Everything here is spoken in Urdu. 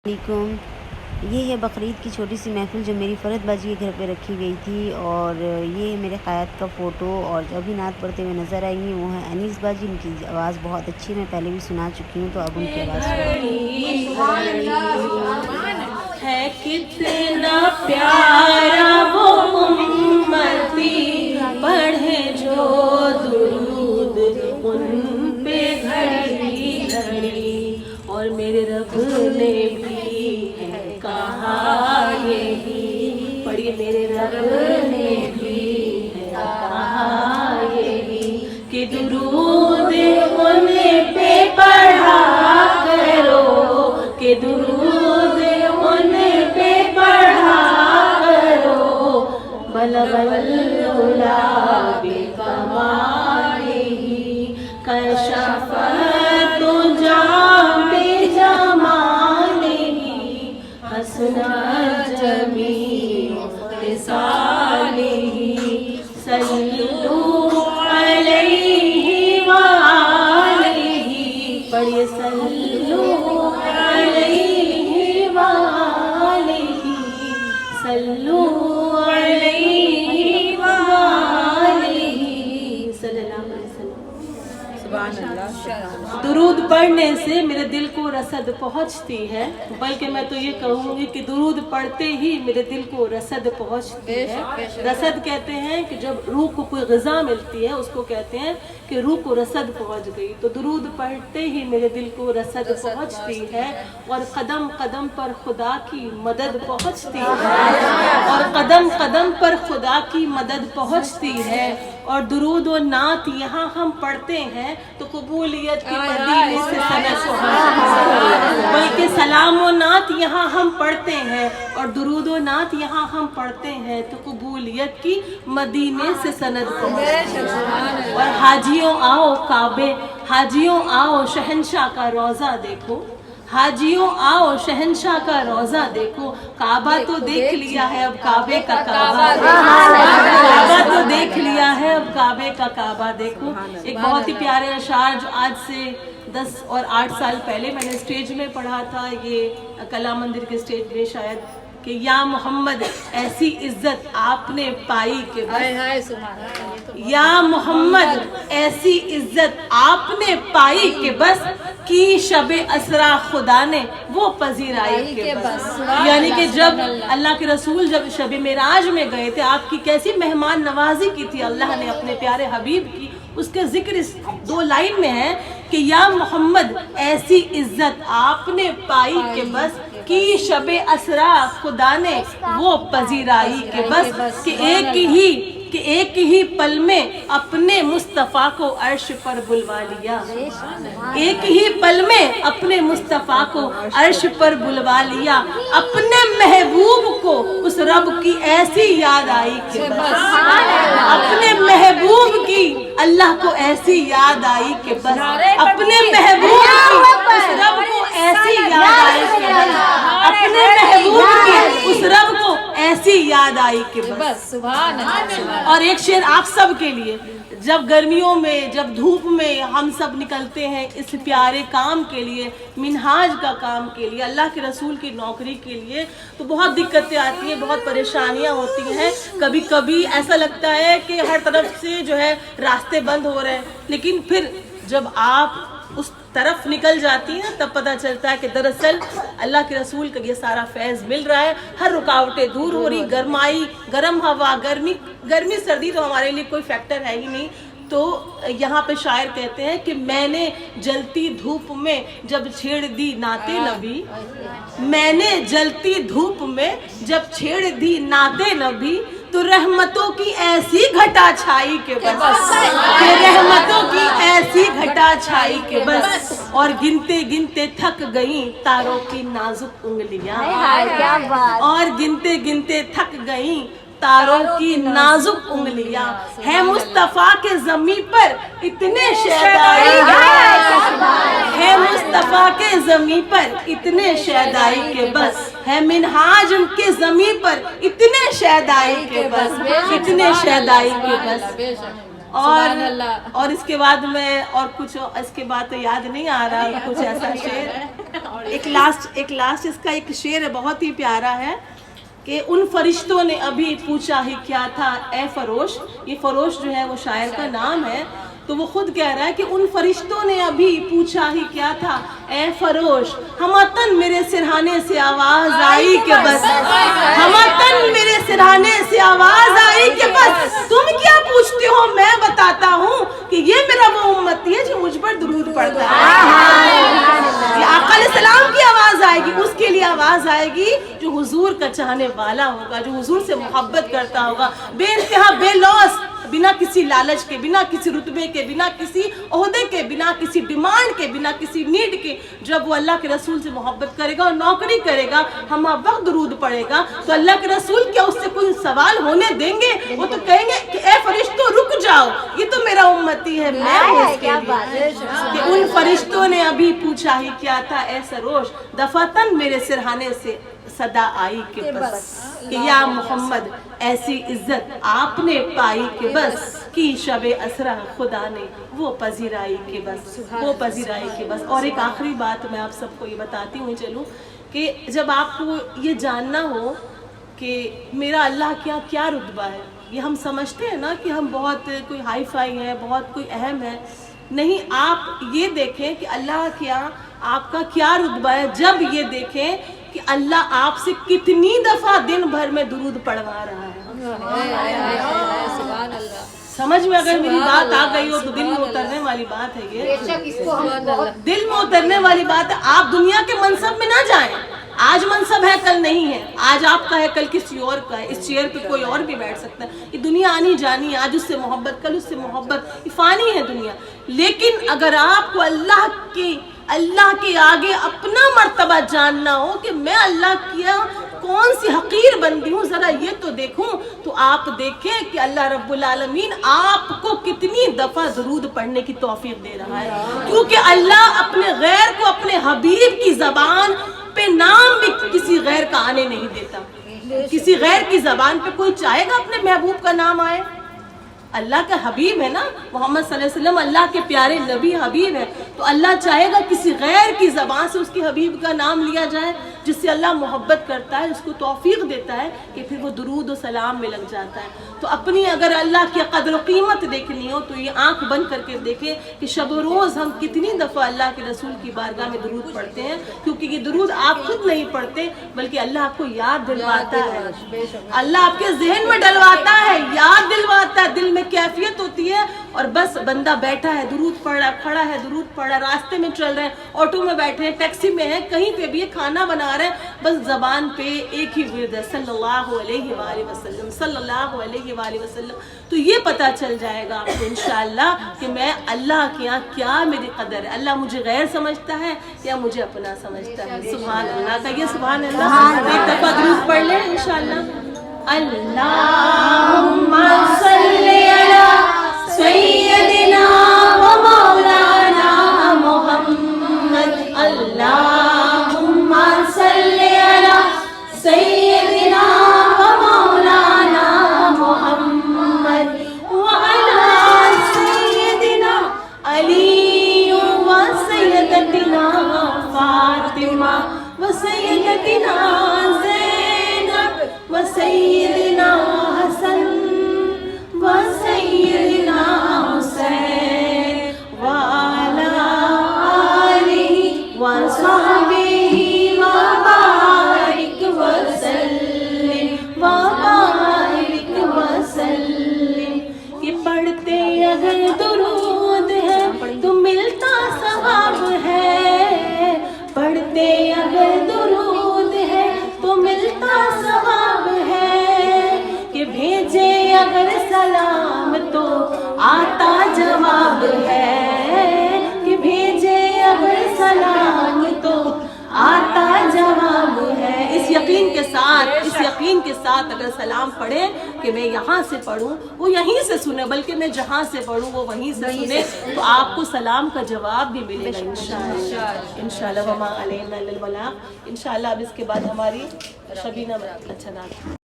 علیکم۔ یہ ہے بقرعید کی چھوٹی سی محفل جو میری فرحت باجی کے گھر پہ رکھی گئی تھی، اور یہ ہے میرے قیاد کا فوٹو، اور جو ابھی نعت پڑھتے ہوئے نظر آئی ہیں وہ ہیں انیس باجی۔ ان کی آواز بہت اچھی ہے، میں پہلے بھی سنا چکی ہوں، تو اب ان کی آواز ہے کتنا پیارا وہ امتی، پڑھے جو درود ان پہ گھڑی گھڑی، اور میرے رب نے بھی ہے کہا یہی، پڑھیے میرے رب نے بھی ہے کہا یہی کہ درود ان پہ پڑھا کرو، کہ درود ان پہ پڑھا کرو، بلغ العلا بکمالہ، کشف الدجی بجمالہ، حسن جمیع خصالہ، صلو علیہ وآلہ، پڑھیے صلو علیہ وآلہ، صلو علیہ وآلہ، صلی اللہ علیہ وسلم۔ سبحان اللہ۔ درود پڑھنے سے میرے دل کو رسد پہنچتی ہے، بلکہ میں تو یہ کہوں گی کہ درود پڑھتے ہی میرے دل کو رسد پہنچتی ہے۔ رسد کہتے ہیں کہ جب روح کو کوئی غذا ملتی ہے، اس کو کہتے ہیں کہ روح کو رسد پہنچ گئی، تو درود پڑھتے ہی میرے دل کو رسد پہنچتی ہے، اور قدم قدم پر خدا کی مدد پہنچتی ہے، اور قدم قدم پر خدا کی مدد پہنچتی ہے، اور درود و نعت یہاں ہم پڑھتے ہیں تو قبولیت کی مدینے سے سند پہنچتی ہے، بلکہ سلام و نعت یہاں ہم پڑھتے ہیں اور درود و نعت یہاں ہم پڑھتے ہیں تو قبولیت کی مدینے سے سند پہنچتی ہے۔ اور حاجیوں آؤ کعبے، حاجیوں آؤ شہنشاہ کا روضہ دیکھو، حاجیوں آؤ شہنشاہ کا روضہ دیکھو، کعبہ تو دیکھ لیا ہے اب کعبے کا کعبہ، کعبہ تو دیکھ لیا ہے اب کعبے کا کعبہ دیکھو۔ ایک بہت ہی پیارے اشعار جو آج سے 10 اور 8 سال پہلے میں نے اسٹیج میں پڑھا تھا، یہ کلا مندر کے اسٹیج میں شاید، کہ یا محمد ایسی عزت آپ نے پائی کہ بس، یا محمد ایسی عزت آپ نے پائی کہ بس، کی شب اسرا خدا نے وہ پذیرائی کہ بس۔ یعنی کہ جب اللہ کے رسول جب شب معراج میں گئے تھے، آپ کی کیسی مہمان نوازی کی تھی اللہ نے اپنے پیارے حبیب کی، اس کے ذکر اس 2 لائن میں ہے کہ یا محمد ایسی عزت آپ نے پائی کہ بس، کی شب اسرا خدا نے وہ پذیرائی کہ بس، کہ ایک ہی پل میں اپنے مصطفیٰ کو عرش پر بلوا لیا، ایک ہی پل میں اپنے مصطفیٰ کو عرش پر بلوا لیا، اپنے محبوب کو اس رب کی ایسی یاد آئی کہ بس، اپنے محبوب کی اللہ کو ایسی یاد آئی کہ بس، اپنے محبوب کی اس رب کو ایسی یاد آئی کہ بس، اپنے محبوب کی اس رب کو ایسی یاد آئی کہ بس۔ اور ایک شعر آپ سب کے لیے، جب گرمیوں میں، جب دھوپ میں ہم سب نکلتے ہیں اس پیارے کام کے لیے، منہاج کا کام کے لیے، اللہ کے رسول کی نوکری کے لیے، تو بہت دقتیں آتی ہیں، بہت پریشانیاں ہوتی ہیں، کبھی کبھی ایسا لگتا ہے کہ ہر طرف سے جو ہے راستے بند ہو رہے ہیں، لیکن پھر جب آپ اس طرف نکل جاتی ہیں تب پتہ چلتا ہے کہ دراصل اللہ کے رسول کا یہ سارا فیض مل رہا ہے، ہر رکاوٹیں دور ہو رہی، گرمائی، گرم ہوا، گرمی سردی تو ہمارے لیے کوئی فیکٹر ہے ہی نہیں۔ تو یہاں پہ شاعر کہتے ہیں کہ میں نے جلتی دھوپ میں جب چھیڑ دی نعت نبی، میں نے جلتی دھوپ میں جب چھیڑ دی نعت نبی، تو رحمتوں کی ایسی گھٹا چھائی کہ بس، کہ رحمتوں کی ایسی گھٹا چھائی کہ بس، اور گنتے گنتے تھک گئیں تاروں کی نازک انگلیاں، اور گنتے گنتے تھک گئیں تاروں کی نازک انگلیاں، ہے مصطفیٰ کے زمیں پر اتنے شیدائی، ہے مصطفیٰ کے زمیں پر اتنے شیدائی کے بس، ہے منہاج ان کے زمیں پر اتنے شیدائی کے بس، اتنے شیدائی کے بس۔ اور اس کے بعد میں اور کچھ اس کے بعد تو یاد نہیں آ رہا کچھ ایسا شعر. ایک لاسٹ اس کا ایک شعر ہے بہت ہی پیارا ہے کہ ان فرشتوں نے ابھی پوچھا ہی کیا تھا اے فروش. یہ فروش جو ہے وہ شاعر کا نام ہے. تو وہ خود کہہ رہا ہے کہ ان فرشتوں نے ابھی پوچھا ہی کیا تھا اے فروش. ہمتن میرے سرہانے سے آواز آئی کہ بس, ہمتن میرے سرہانے سے آواز آئی کہ بس, تم کیا پوچھتے ہو میں بتاتا ہوں کہ یہ میرا وہ امتی ہے جو مجھ پر درود پڑتا ہے. یہ آقا علیہ السلام کی آواز آئے گی, اس کے لیے آواز آئے گی جو حضور کا چاہنے والا ہوگا, جو حضور سے محبت کرتا ہوگا, بے انتہا بے لوث, بنا کسی لالچ کے, بنا کسی رتبے کے, بنا کسی عہدے کے, بنا کسی ڈیمانڈ کے, بنا کسی نیڈ کے. جب وہ اللہ کے رسول سے محبت کرے گا اور نوکری کرے گا, ہم وقت درود پڑے گا, تو اللہ کے رسول کیا اس سے کوئی سوال ہونے دیں گے؟ وہ تو کہیں گے کہ اے فرشتوں رک جاؤ, یہ تو میرا امتی ہے, میں ہوں اس کے لیے. کہ ان فرشتوں نے ابھی پوچھا ہی کیا تھا اے سروش, دفعتاً میرے سرہانے سے صدا آئی کہ بس, کہ یا محمد ایسی عزت آپ نے پائی کہ بس, کی شب اسرا خدا نے وہ پذیرائی کہ بس, وہ پذیرائی کہ بس. اور ایک آخری بات میں آپ سب کو یہ بتاتی ہوں چلوں, کہ جب آپ کو یہ جاننا ہو کہ میرا اللہ کیا رتبہ ہے, یہ ہم سمجھتے ہیں نا کہ ہم بہت کوئی ہائی فائی ہے, بہت کوئی اہم ہے. نہیں, آپ یہ دیکھیں کہ اللہ آپ کا کیا رتبہ ہے جب یہ دیکھیں کہ اللہ آپ سے کتنی دفعہ دن بھر میں درود پڑھوا رہا ہے. سمجھ میں اگر میری بات آ گئی ہو تو دل میں اترنے والی بات ہے, یہ دل میں اترنے والی بات ہے. آپ دنیا کے منصب میں نہ جائیں, آج منصب ہے کل نہیں ہے, آج آپ کا ہے کل کسی اور کا ہے, اس چیئر پہ کوئی اور بھی بیٹھ سکتا ہے. یہ دنیا آنی جانی ہے, آج اس سے محبت کل اس سے محبت, یہ فانی ہے دنیا. لیکن اگر آپ کو اللہ کے آگے اپنا مرتبہ جاننا ہو کہ میں اللہ کیا کون سی حقیر بندی ہوں, ذرا یہ تو دیکھوں, تو آپ دیکھیں کہ اللہ رب العالمین آپ کو کتنی دفعہ درود پڑھنے کی توفیق دے رہا ہے. کیونکہ اللہ اپنے غیر کو اپنے حبیب کی زبان پہ نام بھی کسی غیر کا آنے نہیں دیتا. کسی غیر کی زبان پہ کوئی چاہے گا اپنے محبوب کا نام آئے؟ اللہ کا حبیب ہے نا محمد صلی اللہ علیہ وسلم, اللہ کے پیارے نبی حبیب ہے, تو اللہ چاہے گا کسی غیر کی زبان سے اس کے حبیب کا نام لیا جائے؟ جس سے اللہ محبت کرتا ہے, اس کو توفیق دیتا ہے کہ پھر وہ درود و سلام میں لگ جاتا ہے. تو اپنی اگر اللہ کی قدر و قیمت دیکھنی ہو تو یہ آنکھ بند کر کے دیکھیں کہ شب و روز ہم کتنی دفعہ اللہ کے رسول کی بارگاہ میں درود پڑھتے ہیں. کیونکہ یہ درود آپ خود نہیں پڑھتے بلکہ اللہ آپ کو یاد دلواتا ہے, اللہ آپ کے ذہن میں ڈلواتا ہے, یاد دلواتا ہے, دل میں کیفیت ہوتی ہے, اور بس بندہ بیٹھا ہے درود پڑھ رہا, کھڑا ہے درود پڑھ رہا, راستے میں چل رہے ہیں, آٹو میں بیٹھے ہیں, ٹیکسی میں ہیں, کہیں پہ بھی کھانا بنا رہے ہیں, بس زبان پہ ایک ہی ورد ہے صلی اللہ علیہ وآلہ وسلم, صلی اللہ علیہ وآلہ وسلم. تو یہ پتہ چل جائے گا آپ کو انشاءاللہ کہ میں اللہ کے یہاں کیا میری قدر ہے, اللہ مجھے غیر سمجھتا ہے یا مجھے اپنا سمجھتا ہے. سبحان اللہ. کہیے سبحان اللہ, ایک دفعہ درود پڑھ لیں انشاءاللہ. اللہم صلی علی سیدنا و مولانا محمد, اللہم صلی علی سیدنا و مولانا محمد وعلی سیدنا علی و سیدتنا فاطمہ و سیدتنا زینب و سیدنا حسن و سیدنا حسین وعلی آلہ و صحبہ وبارک وسلم وبارک وسلم. یہ پڑھتے اگر درود ہے تو ملتا ثواب ہے, پڑھتے اگر درود ہے تو ملتا ثواب ہے, کہ بھیجے اگر سلام تو آتا جواب ہے, کہ بھیجے اگر سلام تو آتا جواب ہے. اس یقین کے ساتھ اگر سلام پڑھیں کہ میں یہاں سے پڑھوں وہ یہیں سے سنے, بلکہ میں جہاں سے پڑھوں وہ وہیں سے سنے, تو آپ کو سلام کا جواب بھی ملے گا انشاءاللہ. وما علینا الا البلاغ. انشاءاللہ اب اس کے بعد ہماری شبینہ اچھا نام